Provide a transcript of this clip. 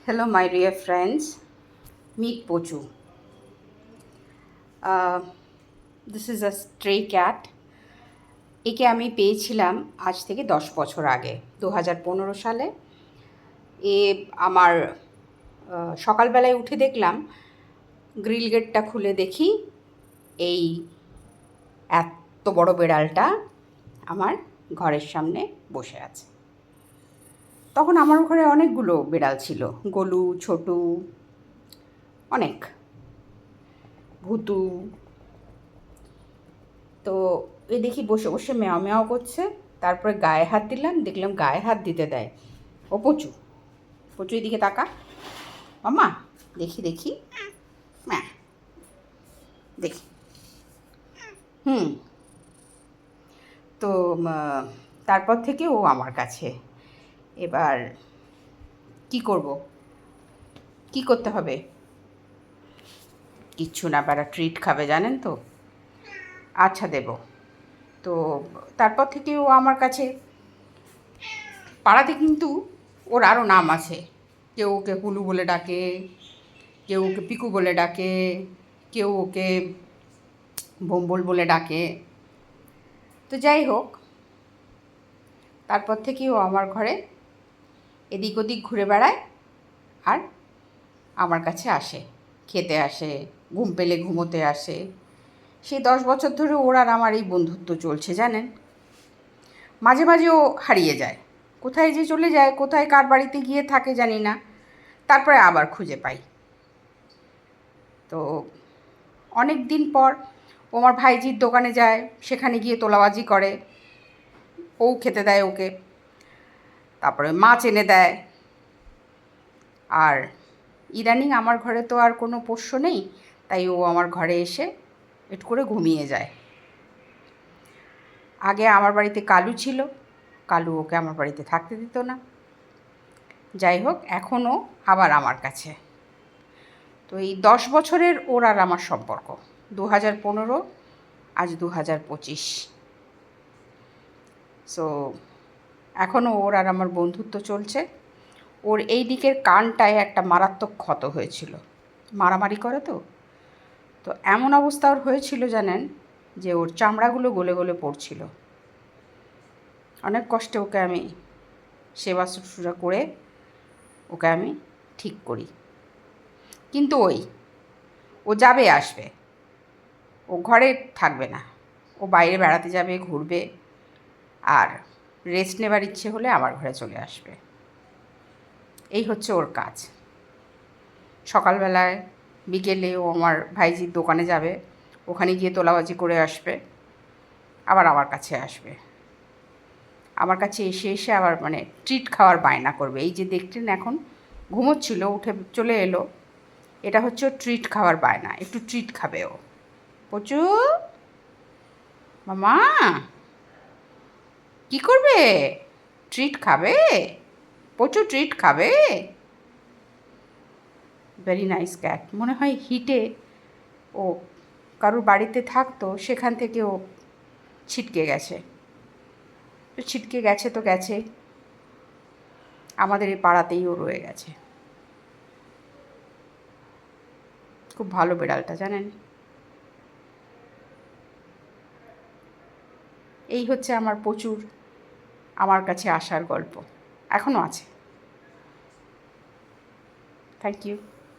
Hello, my dear friends. Meet Pochu. This is a stray cat. একে আমি পেয়েছিলাম আজ থেকে 10 বছর আগে 2015 সালে। এ আমার সকালবেলায় উঠে দেখলাম, গ্রিল গেটটা খুলে দেখি এই এত বড় বেড়ালটা আমার ঘরের সামনে বসে আছে। তখন আমার ঘরে অনেকগুলো বেড়াল ছিল, গোলু, ছোটু, অনেক, ভুতু। তো এ দেখি বসে বসে ম্যাও ম্যাও করছে। তারপরে গায়ে হাত দিলাম, দেখলাম গায়ে হাত দিতে দেয়। ও পচু, পচু এদিকে তাকা মামা, দেখি দেখি, ম্যা দেখি। হুম। তো তারপর থেকে ও আমার কাছে। এবার কি করব, কি করতে হবে? কিচ্ছু না, বেড়া ট্রিট খাবে জানেন তো। আচ্ছা দেব। তো তারপর থেকে ও আমার কাছে। পাড়াতে কিন্তু ওর আরও নাম আছে। কেউ ওকে হুলু বলে ডাকে, কেউ ওকে পিকু বলে ডাকে, কেউ ওকে বোম্বল বলে ডাকে। তো যাই হোক, তারপর থেকে ও আমার ঘরে এদিক ওদিক ঘুরে বেড়ায় আর আমার কাছে আসে, খেতে আসে, ঘুম পেলে ঘুমোতে আসে। সেই 10 বছর ধরে ওর আর আমার এই বন্ধুত্ব চলছে জানেন। মাঝে মাঝে ও হারিয়ে যায়, কোথায় যে চলে যায়, কোথায় কার বাড়িতে গিয়ে থাকে জানি না। তারপরে আবার খুঁজে পাই। তো অনেক দিন পর ও আমার ভাইজির দোকানে যায়, সেখানে গিয়ে তোলাবাজি করে। ও খেতে দেয় ওকে, তারপরে মাছ এনে দেয়। আর ইদানিং আমার ঘরে তো আর কোনো পোষ্য নেই, তাই ও আমার ঘরে এসে একটু করে ঘুমিয়ে যায়। আগে আমার বাড়িতে কালু ছিল, কালু ওকে আমার বাড়িতে থাকতে দিত না। যাই হোক, এখনও আবার আমার কাছে। তো এই 10 বছরের ওর আর আমার সম্পর্ক, 2015, আজ 2025। সো এখনও ওর আর আমার বন্ধুত্ব চলছে। ওর এই দিকের কানটায় একটা মারাত্মক ক্ষত হয়েছিল, মারামারি করে তো। তো এমন অবস্থা ওর হয়েছিল জানেন, যে ওর চামড়াগুলো গলে গলে পড়ছিল। অনেক কষ্টে ওকে আমি সেবা শুশ্রূষা করে ওকে আমি ঠিক করি। কিন্তু ও যাবে আসবে, ও ঘরে থাকবে না। ও বাইরে বেড়াতে যাবে, ঘুরবে, আর রেস্ট নেবার ইচ্ছে হলে আমার ঘরে চলে আসবে। এই হচ্ছে ওর কাজ। সকালবেলায়, বিকেলে ও আমার ভাইজির দোকানে যাবে, ওখানে গিয়ে তোলাবাজি করে আসবে, আবার আমার কাছে আসবে। আমার কাছে এসে এসে আবার ট্রিট খাওয়ার বায়না করবে। এই যে দেখলেন এখন ঘুমোচ্ছিল, উঠে চলে এলো। এটা হচ্ছে ওর ট্রিট খাওয়ার বায়না, একটু ট্রিট খাবে ও। পচু মামা, কি করবে? ট্রিট খাবে? পচু ট্রিট খাবে? Very nice cat. মনে হয় হিটে ও কারুর বাড়িতে থাকতো, সেখান থেকে ও ছিটকে গেছে। তো ছিটকে গেছে তো গেছে, আমাদের এই পাড়াতেই ও রয়ে গেছে। খুব ভালো বিড়ালটা জানেন। এই হচ্ছে আমার প্রচুর আমার কাছে আসার গল্প, এখনও আছে। Thank you.